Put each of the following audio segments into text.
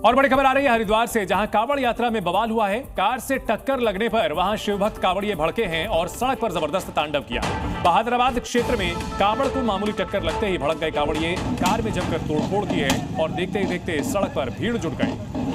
और बड़ी खबर आ रही है हरिद्वार से, जहां कांवड़ यात्रा में बवाल हुआ है। कार से टक्कर लगने पर वहां शिवभक्त कांवड़िए भड़के हैं और सड़क पर जबरदस्त तांडव किया। बहादुराबाद क्षेत्र में कांवड़ को मामूली टक्कर लगते ही भड़क गए कांवड़िए, कार में जमकर तोड़फोड़ की है और देखते ही देखते सड़क पर भीड़ जुट गई।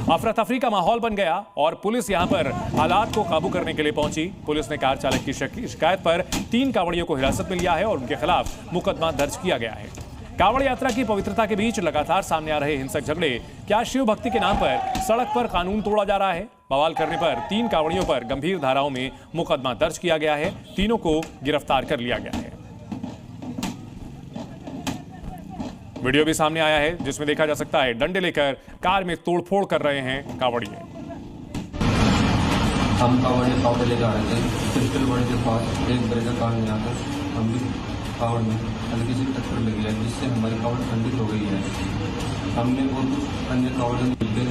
अफरा तफरी का माहौल बन गया और पुलिस यहां पर हालात को काबू करने के लिए पहुंची। पुलिस ने कार चालक की शिकायत पर 3 कांवड़ियों को हिरासत में लिया है और उनके खिलाफ मुकदमा दर्ज किया गया है। कांवड़ यात्रा की पवित्रता के बीच लगातार सामने आ रहे हिंसक झगड़े, क्या शिव भक्ति के नाम पर सड़क पर कानून तोड़ा जा रहा है? बवाल करने पर 3 कांवड़ियों पर गंभीर धाराओं में मुकदमा दर्ज किया गया है। तीनों को गिरफ्तार कर लिया गया है। वीडियो भी सामने आया है जिसमें देखा जा सकता है डंडे लेकर कार में तोड़फोड़ कर रहे हैं कांवड़िए। हम कांवड़ लेकर आ रहे थे, क्रिस्टल वर्ल्ड के पास एक ब्रेकर कार में आकर हम भी कांवड़ में हल्की सी टक्कर लगी है, जिससे हमारी कांवड़ खंडित हो गई है। हमने और कुछ अन्य कांवड़ मिलकर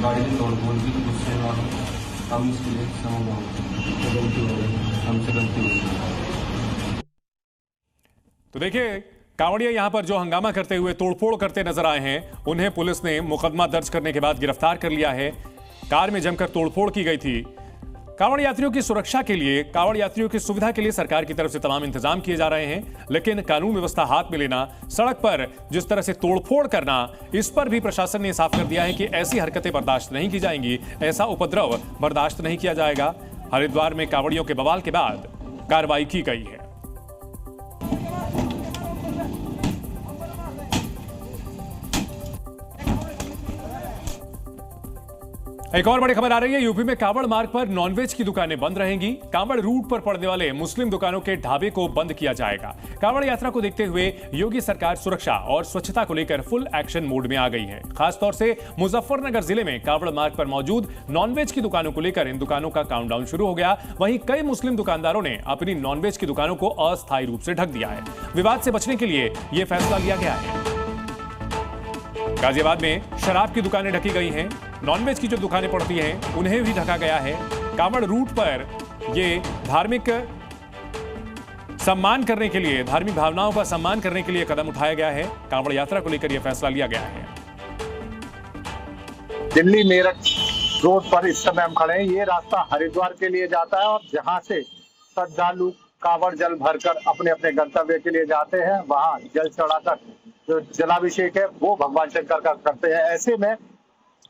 गाड़ी में तोड़फोड़ की, उससे हम इसके लिए हमसे गलती हो गई। तो देखिए, कांवड़िया यहां पर जो हंगामा करते हुए तोड़फोड़ करते नजर आए हैं, उन्हें पुलिस ने मुकदमा दर्ज करने के बाद गिरफ्तार कर लिया है। कार में जमकर तोड़फोड़ की गई थी। कांवड़ यात्रियों की सुरक्षा के लिए, कांवड़ यात्रियों की सुविधा के लिए सरकार की तरफ से तमाम इंतजाम किए जा रहे हैं, लेकिन कानून व्यवस्था हाथ में लेना, सड़क पर जिस तरह से तोड़फोड़ करना, इस पर भी प्रशासन ने साफ कर दिया है कि ऐसी हरकतें बर्दाश्त नहीं की जाएंगी, ऐसा उपद्रव बर्दाश्त नहीं किया जाएगा। हरिद्वार में कांवड़ियों के बवाल के बाद कार्रवाई की गई है। एक और बड़ी खबर आ रही है, यूपी में कांवड़ मार्ग पर नॉनवेज की दुकानें बंद रहेंगी। कांवड़ रूट पर पड़ने वाले मुस्लिम दुकानों के ढाबे को बंद किया जाएगा। कांवड़ यात्रा को देखते हुए योगी सरकार सुरक्षा और स्वच्छता को लेकर फुल एक्शन मोड में आ गई है। खासतौर से मुजफ्फरनगर जिले में कांवड़ मार्ग पर मौजूद नॉनवेज की दुकानों को लेकर इन दुकानों का काउंटडाउन शुरू हो गया। वहीं कई मुस्लिम दुकानदारों ने अपनी नॉनवेज की दुकानों को अस्थायी रूप से ढक दिया है। विवाद से बचने के लिए यह फैसला लिया गया है। गाजियाबाद में शराब की दुकानें ढकी गई हैं, नॉनवेज की जो दुकानें पड़ती हैं उन्हें भी ढका गया है। कांवड़ रूट पर ये धार्मिक सम्मान करने के लिए, धार्मिक भावनाओं का सम्मान करने के लिए कदम उठाया गया है। कांवड़ यात्रा को लेकर यह फैसला लिया गया है। दिल्ली मेरठ रोड पर इस समय हम खड़े हैं। ये रास्ता हरिद्वार के लिए जाता है और जहां से श्रद्धालु कांवड़ जल भरकर अपने अपने गंतव्य के लिए जाते हैं, वहां जल चढ़ाकर जो जलाभिषेक है वो भगवान शंकर का करते हैं। ऐसे में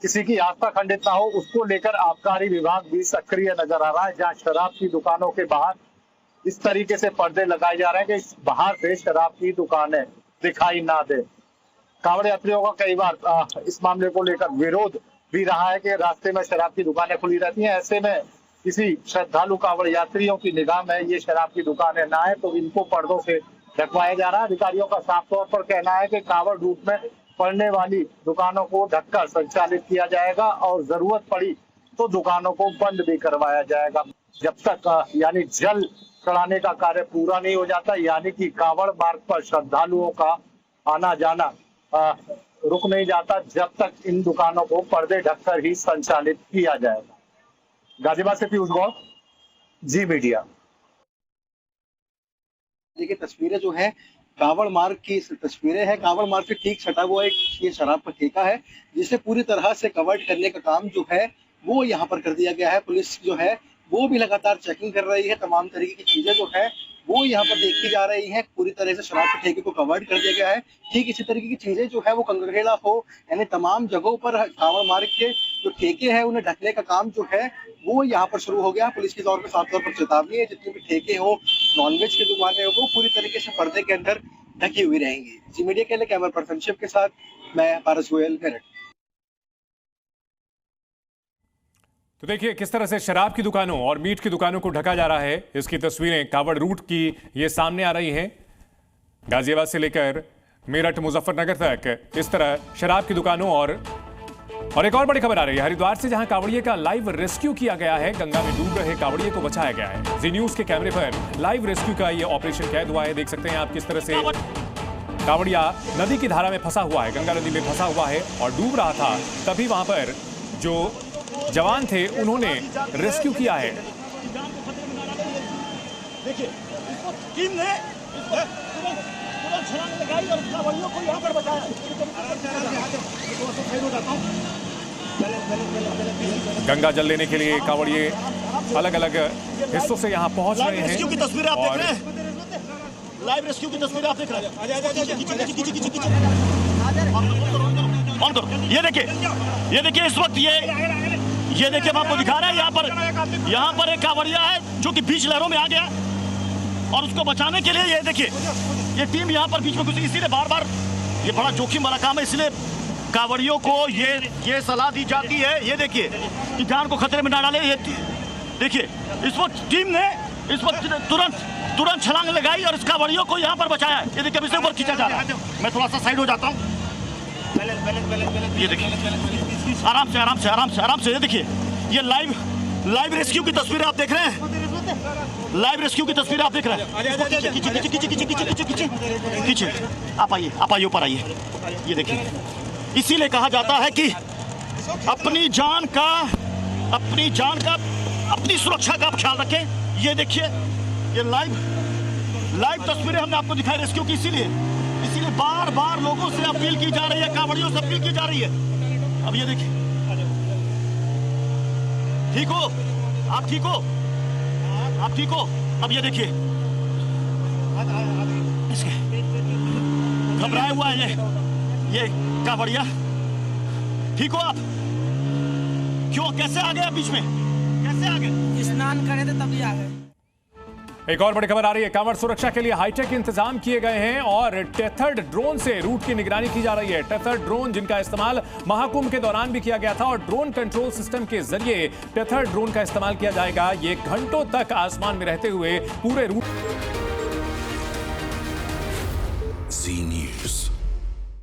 किसी की आस्था खंडित ना हो, उसको लेकर आबकारी विभाग भी सक्रिय नजर आ रहा है। जहां शराब की दुकानों के बाहर इस तरीके से पर्दे लगाए जा रहे हैं कि बाहर से शराब की दुकानें दिखाई ना दे। कांवड़ यात्रियों का कई बार इस मामले को लेकर विरोध भी रहा है कि रास्ते में शराब की दुकानें खुली रहती हैं। ऐसे में किसी श्रद्धालु कांवड़ यात्रियों की निगाह में ये शराब की दुकानें ना आए तो इनको पर्दों से ढकवाया जा रहा है। अधिकारियों का साफ तौर पर कहना है कि कांवड़ रूट में पड़ने वाली दुकानों को ढककर संचालित किया जाएगा और जरूरत पड़ी तो दुकानों को बंद भी करवाया जाएगा जब तक यानी जल चढ़ाने का कार्य पूरा नहीं हो जाता, यानी कि कांवड़ मार्ग पर श्रद्धालुओं का आना जाना रुक नहीं जाता जब तक इन दुकानों को पर्दे ढककर ही संचालित किया जाएगा। गाजियाबाद से पीयूष गौड़, जी मीडिया। देखिए तस्वीरें जो है कांवड़ मार्ग की तस्वीरें हैं। कांवड़ मार्ग के ठीक सटा हुआ एक ये शराब का ठेका है, जिसे पूरी तरह से कवर करने का काम जो है वो यहाँ पर कर दिया गया है। पुलिस जो है वो भी लगातार चेकिंग कर रही है। तमाम तरीके की चीजें जो है वो यहाँ पर देखी जा रही हैं। पूरी तरह से शराब के ठेके को कवर कर दिया गया है। ठीक इसी तरीके की चीजें जो है वो कंगरेला हो, यानी तमाम जगहों पर कांवड़ मार्ग के जो ठेके हैं उन्हें ढकने का काम जो है वो यहाँ पर शुरू हो गया। पुलिस के तौर पर साफ तौर पर चेतावनी है, जितने भी ठेके हो, नॉनवेज की दुकानें हो, वो पूरी तरीके से पर्दे के अंदर ढकी हुई रहेंगी। जी मीडिया के लिए कैमरा पर्सन शिव के साथ मैं पारस गोयल, मेरठ। तो देखिए किस तरह से शराब की दुकानों और मीट की दुकानों को ढका जा रहा है। इसकी तस्वीरें कांवड़ रूट की ये सामने आ रही हैं। गाजियाबाद से लेकर मेरठ मुजफ्फरनगर तक इस तरह शराब की दुकानों और एक और बड़ी खबर आ रही है हरिद्वार से, जहां कांवड़िए का लाइव रेस्क्यू किया गया है। गंगा में डूब रहे कांवड़िए को बचाया गया है। जी न्यूज के कैमरे पर लाइव रेस्क्यू का ये ऑपरेशन कैद हुआ है। देख सकते हैं आप किस तरह से कांवड़िया नदी की धारा में फंसा हुआ है, गंगा नदी में फंसा हुआ है और डूब रहा था। तभी वहां पर जो जवान थे उन्होंने रेस्क्यू किया है। देखिए इसको टीम ने तुरंत छलांग लगाई और कांवड़ियों को यहाँ पर बचाया। गंगा जल लेने के लिए कांवड़िए अलग अलग हिस्सों से यहाँ पहुंच रहे हैं। रेस्क्यू की तस्वीरें आप देख और रहे हैं, लाइव रेस्क्यू की तस्वीरें आप देख रहे हैं। ऑन करो। ये देखिए इस वक्त ये देखिए हम आपको दिखा रहे हैं, यहाँ पर एक कांवड़िया है जो कि बीच लहरों में आ गया और उसको बचाने के लिए ये देखिए ये टीम यहाँ पर बीच में घुसी। इसीलिए बार-बार ये बड़ा जोखिम वाला काम है, इसलिए कांवड़ियों को ये सलाह दी जाती है, ये देखिए कि जान को खतरे में ना डाले। ये देखिए इस वक्त टीम ने इस वक्त तुरंत छलांग लगाई और इस कांवड़ियों को यहाँ पर बचाया है। ये देखिए अब इसे ऊपर खींचा जा रहा है। मैं थोड़ा सा साइड हो जाता हूँ। ये देखिए आराम से ये देखिए ये लाइव रेस्क्यू की तस्वीरें आप देख रहे हैं। लाइव रेस्क्यू की तस्वीरें आप देख रहे हैं। खींचे आप आइए ऊपर आइए। ये देखिए इसीलिए कहा जाता है कि अपनी जान का अपनी सुरक्षा का आप ख्याल रखें। ये देखिए ये लाइव तस्वीरें हमने आपको दिखाई रेस्क्यू की। इसीलिए बार लोगों से अपील की जा रही है, कांवड़ियों से अपील की जा रही है। अब ये देखिए ठीक हो आप ठीक हो। अब ये देखिए घबराया हुआ है ये कांवड़िया। ठीक हो आप? क्यों कैसे आ गए बीच में, कैसे आ गए? स्नान करे थे तभी आ गए। एक और बड़ी खबर आ रही है। कांवड़ सुरक्षा के लिए हाईटेक इंतजाम किए गए हैं और टेथर्ड ड्रोन से रूट की निगरानी की जा रही है। टेथर्ड ड्रोन जिनका इस्तेमाल महाकुंभ के दौरान भी किया गया था और ड्रोन कंट्रोल सिस्टम के जरिए टेथर्ड ड्रोन का इस्तेमाल किया जाएगा। ये घंटों तक आसमान में रहते हुए पूरे रूट